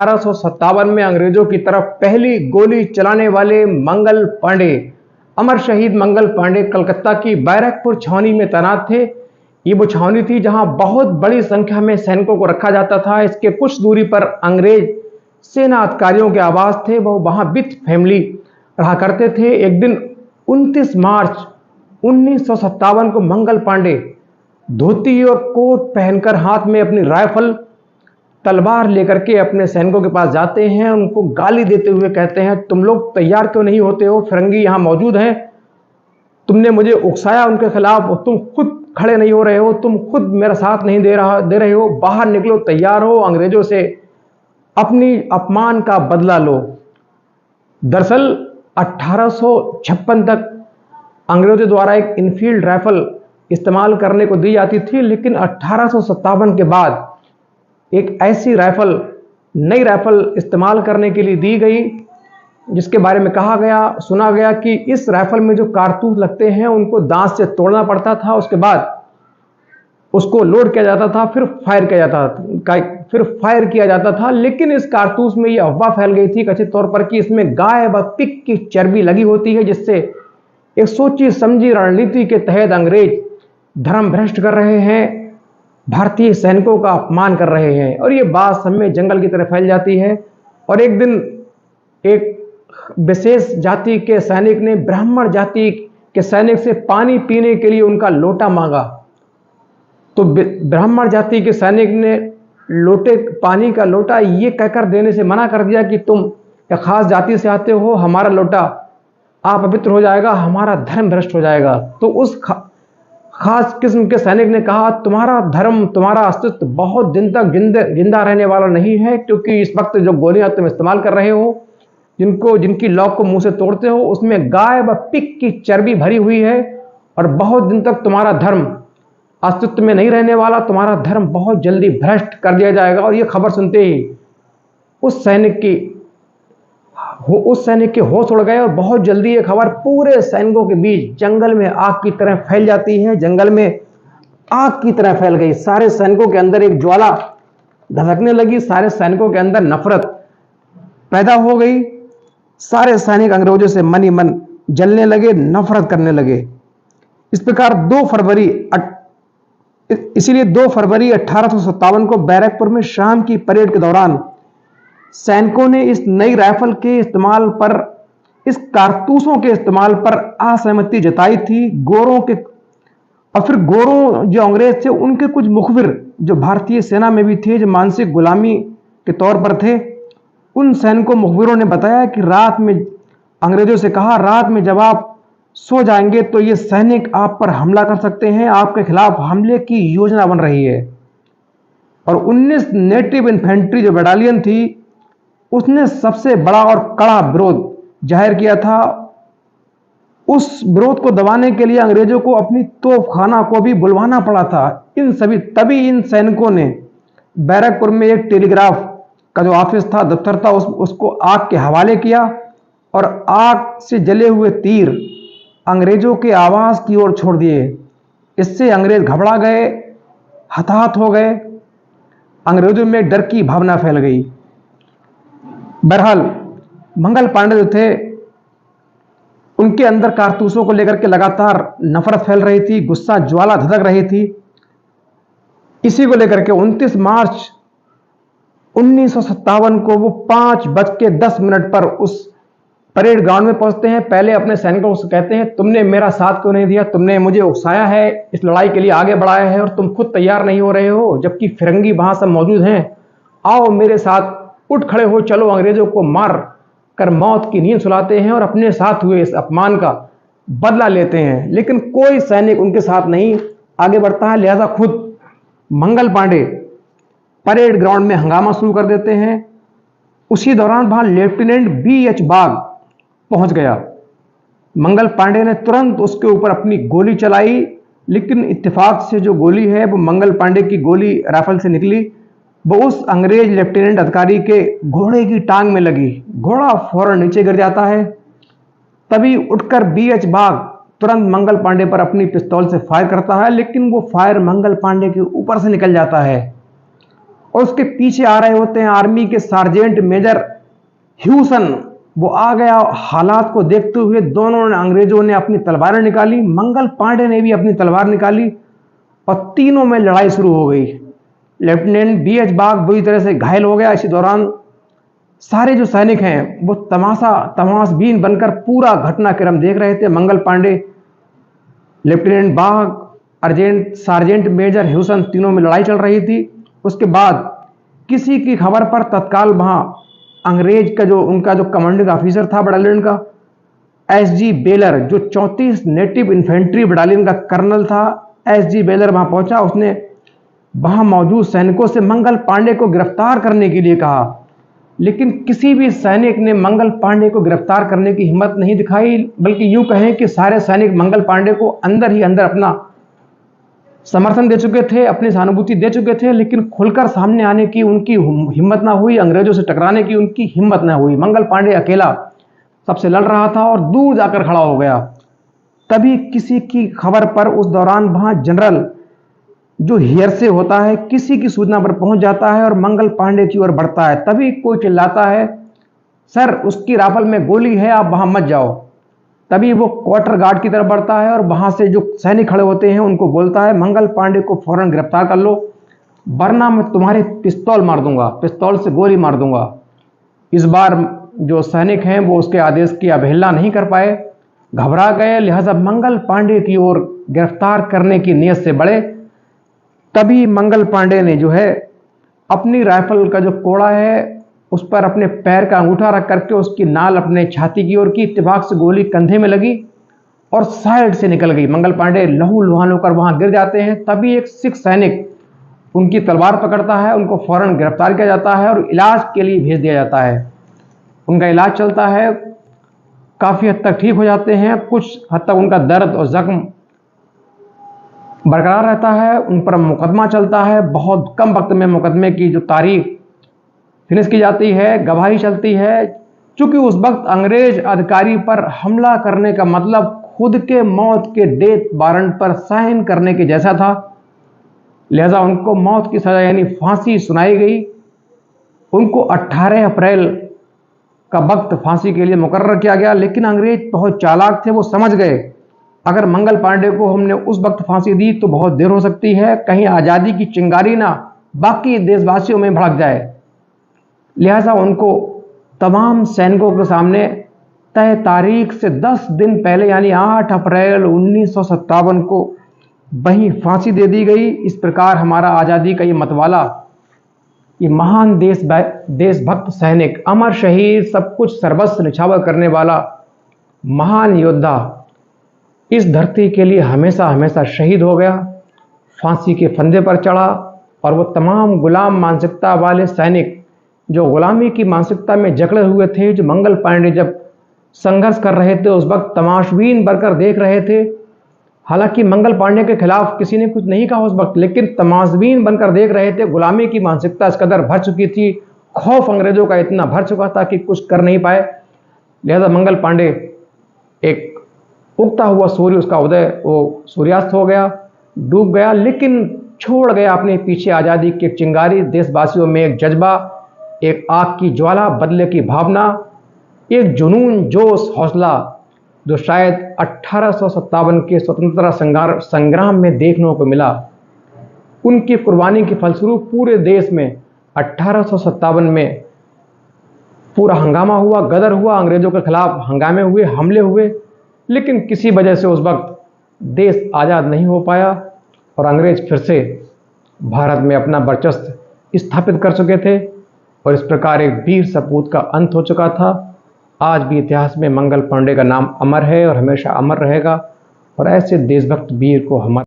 1857 में अंग्रेजों की तरफ पहली गोली चलाने वाले मंगल पांडे, अमर शहीद मंगल पांडे कलकत्ता की बैरकपुर छावनी में तैनात थे। ये वो छावनी थी जहां बहुत बड़ी संख्या में सैनिकों को रखा जाता था। इसके कुछ दूरी पर अंग्रेज सेना अधिकारियों के आवास थे, वो वहां विथ फैमिली रहा करते थे। एक दिन 29 मार्च 1957 को मंगल पांडे धोती और कोट पहनकर हाथ में अपनी राइफल तलवार लेकर के अपने सैनिकों के पास जाते हैं। उनको गाली देते हुए कहते हैं, तुम लोग तैयार क्यों नहीं होते हो? फिरंगी यहां मौजूद हैं, तुमने मुझे उकसाया उनके खिलाफ, तुम खुद खड़े नहीं हो रहे हो, तुम खुद मेरा साथ नहीं दे रहे हो, बाहर निकलो, तैयार हो, अंग्रेजों से अपनी अपमान का बदला लो। दरअसल 1856 तक अंग्रेजों द्वारा एक इनफील्ड राइफल इस्तेमाल करने को दी जाती थी, लेकिन 1857 के बाद एक ऐसी राइफल, नई राइफल इस्तेमाल करने के लिए दी गई, जिसके बारे में कहा गया, सुना गया कि इस राइफल में जो कारतूस लगते हैं उनको दांत से तोड़ना पड़ता था, उसके बाद उसको लोड किया जाता था, फिर फायर किया जाता था। लेकिन इस कारतूस में यह अफवाह फैल गई थी कथित तौर पर कि इसमें गाय व पिग की चर्बी लगी होती है, जिससे एक सोची समझी रणनीति के तहत अंग्रेज धर्म भ्रष्ट कर रहे हैं, भारतीय सैनिकों का अपमान कर रहे हैं। और ये बात सब में जंगल की तरह फैल जाती है। और एक दिन एक विशेष जाति के सैनिक ने ब्राह्मण जाति के सैनिक से पानी पीने के लिए उनका लोटा मांगा, तो ब्राह्मण जाति के सैनिक ने पानी का लोटा ये कहकर देने से मना कर दिया कि तुम एक खास जाति से आते हो, हमारा लोटा अपवित्र हो जाएगा, हमारा धर्म भ्रष्ट हो जाएगा। तो उस खास किस्म के सैनिक ने कहा, तुम्हारा धर्म, तुम्हारा अस्तित्व बहुत दिन तक जिंदा रहने वाला नहीं है, क्योंकि इस वक्त जो गोलियां तुम इस्तेमाल कर रहे हो, जिनकी लॉक को मुंह से तोड़ते हो, उसमें गाय व पिग की चर्बी भरी हुई है, और बहुत दिन तक तुम्हारा धर्म अस्तित्व में नहीं रहने वाला, तुम्हारा धर्म बहुत जल्दी भ्रष्ट कर दिया जाएगा। और ये खबर सुनते ही उस सैनिक के होश उड़ गए, और बहुत जल्दी ये खबर पूरे सैनिकों के बीच जंगल में आग की तरह फैल जाती है। जंगल में आग की तरह फैल गई, सारे सैनिकों के अंदर एक ज्वाला धधकने लगी, सारे सैनिकों के अंदर नफरत पैदा हो गई। सारे सैनिक अंग्रेजों से मन ही मन जलने लगे, नफरत करने लगे। इस प्रकार 2 फरवरी 1857 को बैरकपुर में शाम की परेड के दौरान सैनिकों ने इस नई राइफल के इस्तेमाल पर, इस कारतूसों के इस्तेमाल पर असहमति जताई थी। गोरों जो अंग्रेज थे, उनके कुछ मुखबिर जो भारतीय सेना में भी थे, जो मानसिक गुलामी के तौर पर थे, उन सैनिकों मुखबिरों ने बताया कि रात में अंग्रेजों से कहा, रात में जब आप सो जाएंगे तो ये सैनिक आप पर हमला कर सकते हैं, आपके खिलाफ हमले की योजना बन रही है। और 19 नेटिव इन्फेंट्री जो बटालियन थी, उसने सबसे बड़ा और कड़ा विरोध जाहिर किया था। उस विरोध को दबाने के लिए अंग्रेजों को अपनी तोपखाना को भी बुलवाना पड़ा था। तभी इन सैनिकों ने बैरकपुर में एक टेलीग्राफ का जो ऑफिस था, दफ्तर था, उसको आग के हवाले किया, और आग से जले हुए तीर अंग्रेजों के आवास की ओर छोड़ दिए। इससे अंग्रेज घबरा गए, हताहत हो गए, अंग्रेजों में डर की भावना फैल गई। बहरहाल मंगल पांडे जो थे, उनके अंदर कारतूसों को लेकर के लगातार नफरत फैल रही थी, गुस्सा ज्वाला धधक रही थी। इसी को लेकर के 29 मार्च 1957 को वो 5:10 पर उस परेड ग्राउंड में पहुंचते हैं। पहले अपने सैनिकों से कहते हैं, तुमने मेरा साथ क्यों नहीं दिया, तुमने मुझे उकसाया है, इस लड़ाई के लिए आगे बढ़ाया है, और तुम खुद तैयार नहीं हो रहे हो, जबकि फिरंगी वहां सब मौजूद हैं। आओ मेरे साथ, उठ खड़े हो, चलो अंग्रेजों को मार कर मौत की नींद सुलाते हैं और अपने साथ हुए इस अपमान का बदला लेते हैं। लेकिन कोई सैनिक उनके साथ नहीं आगे बढ़ता है, लिहाजा खुद मंगल पांडे परेड ग्राउंड में हंगामा शुरू कर देते हैं। उसी दौरान वहां लेफ्टिनेंट BH बाग पहुंच गया। मंगल पांडे ने तुरंत उसके ऊपर अपनी गोली चलाई, लेकिन इत्तेफाक से जो गोली है वो मंगल पांडे की गोली राइफल से निकली, वो उस अंग्रेज लेफ्टिनेंट अधिकारी के घोड़े की टांग में लगी। घोड़ा फौरन नीचे गिर जाता है। तभी उठकर BH बाग तुरंत मंगल पांडे पर अपनी पिस्तौल से फायर करता है, लेकिन वो फायर मंगल पांडे के ऊपर से निकल जाता है और उसके पीछे आ रहे होते हैं आर्मी के सार्जेंट मेजर ह्यूसन। वो आ गया, हालात को देखते हुए दोनों ने, अंग्रेजों ने अपनी तलवारें निकाली, मंगल पांडे ने भी अपनी तलवार निकाली और तीनों में लड़ाई शुरू हो गई। लेफ्टिनेंट बीएच बाग बुरी तरह से घायल हो गया। इसी दौरान सारे जो सैनिक हैं वो तमाशबीन बनकर पूरा घटनाक्रम देख रहे थे। मंगल पांडे, लेफ्टिनेंट बाग, सार्जेंट मेजर ह्यूसन, तीनों में लड़ाई चल रही थी। उसके बाद किसी की खबर पर तत्काल वहां अंग्रेज का उनका जो कमांडिंग ऑफिसर था बटालियन का, एसजी बेलर, जो 34 नेटिव इन्फेंट्री बटालियन का कर्नल था, एसजी बेलर वहां पहुंचा। उसने वहां मौजूद सैनिकों से मंगल पांडे को गिरफ्तार करने के लिए कहा, लेकिन किसी भी सैनिक ने मंगल पांडे को गिरफ्तार करने की हिम्मत नहीं दिखाई, बल्कि यूं कहें कि सारे सैनिक मंगल पांडे को अंदर ही अंदर अपना समर्थन दे चुके थे, अपनी सहानुभूति दे चुके थे, लेकिन खुलकर सामने आने की उनकी हिम्मत ना हुई, अंग्रेजों से टकराने की उनकी हिम्मत ना हुई। मंगल पांडे अकेला सबसे लड़ रहा था और दूर जाकर खड़ा हो गया। तभी किसी की खबर पर उस दौरान वहां जनरल जो हियरसे होता है, किसी की सूचना पर पहुंच जाता है और मंगल पांडे की ओर बढ़ता है। तभी कोई चिल्लाता है, सर उसकी राफल में गोली है, आप वहां मत जाओ। तभी वो क्वार्टर गार्ड की तरफ बढ़ता है और वहां से जो सैनिक खड़े होते हैं उनको बोलता है, मंगल पांडे को फौरन गिरफ्तार कर लो, वरना मैं तुम्हारे पिस्तौल मार दूंगा, पिस्तौल से गोली मार दूंगा। इस बार जो सैनिक हैं वो उसके आदेश की अवहेलना नहीं कर पाए, घबरा गए, लिहाजा मंगल पांडे की ओर गिरफ्तार करने की नीयत से बढ़े। तभी मंगल पांडे ने जो है अपनी राइफल का जो कोड़ा है उस पर अपने पैर का अंगूठा रख करके उसकी नाल अपने छाती की ओर की, इत्तेफाक से गोली कंधे में लगी और साइड से निकल गई। मंगल पांडे लहूलुहान होकर वहां गिर जाते हैं। तभी एक सिख सैनिक उनकी तलवार पकड़ता है, उनको फौरन गिरफ्तार किया जाता है और इलाज के लिए भेज दिया जाता है। उनका इलाज चलता है, काफी हद तक ठीक हो जाते हैं, कुछ हद तक उनका दर्द और जख्म बरकरार रहता है। उन पर मुकदमा चलता है, बहुत कम वक्त में मुकदमे की जो तारीख फिनिश की जाती है, गवाही चलती है। चूंकि उस वक्त अंग्रेज अधिकारी पर हमला करने का मतलब खुद के मौत के डेथ वारंट पर साइन करने के जैसा था, लिहाजा उनको मौत की सजा यानी फांसी सुनाई गई। उनको 18 अप्रैल का वक्त फांसी के लिए मुकर्रर किया गया, लेकिन अंग्रेज बहुत चालाक थे, वो समझ गए अगर मंगल पांडे को हमने उस वक्त फांसी दी तो बहुत देर हो सकती है, कहीं आज़ादी की चिंगारी ना बाकी देशवासियों में भड़क जाए। लिहाजा उनको तमाम सैनिकों के सामने तय तारीख से 10 दिन पहले यानी 8 अप्रैल 1957 को वहीं फांसी दे दी गई। इस प्रकार हमारा आज़ादी का ये मतवाला, ये महान देशभक्त सैनिक, अमर शहीद, सब कुछ सर्वस्व निछावर करने वाला महान योद्धा इस धरती के लिए हमेशा हमेशा शहीद हो गया, फांसी के फंदे पर चढ़ा। और वो तमाम गुलाम मानसिकता वाले सैनिक जो गुलामी की मानसिकता में जकड़े हुए थे, जो मंगल पांडे जब संघर्ष कर रहे थे उस वक्त तमाशबीन बनकर देख रहे थे। हालांकि मंगल पांडे के खिलाफ किसी ने कुछ नहीं कहा उस वक्त, लेकिन तमाशबीन बनकर देख रहे थे। गुलामी की मानसिकता इस कदर भर चुकी थी, खौफ अंग्रेजों का इतना भर चुका था कि कुछ कर नहीं पाए। लिहाजा मंगल पांडे एक उगता हुआ सूर्य, उसका उदय, वो सूर्यास्त हो गया, डूब गया, लेकिन छोड़ गया अपने पीछे आज़ादी की एक चिंगारी, देशवासियों में एक जज्बा, एक आग की ज्वाला, बदले की भावना, एक जुनून, जोश, हौसला, जो शायद 1857 के स्वतंत्रता संग्राम में देखने को मिला। उनकी कुर्बानी के फलस्वरूप पूरे देश में 1857 में पूरा हंगामा हुआ, गदर हुआ, अंग्रेजों के खिलाफ हंगामे हुए, हमले हुए, लेकिन किसी वजह से उस वक्त देश आज़ाद नहीं हो पाया और अंग्रेज फिर से भारत में अपना वर्चस्व स्थापित कर चुके थे और इस प्रकार एक वीर सपूत का अंत हो चुका था। आज भी इतिहास में मंगल पांडे का नाम अमर है और हमेशा अमर रहेगा और ऐसे देशभक्त वीर को हमारे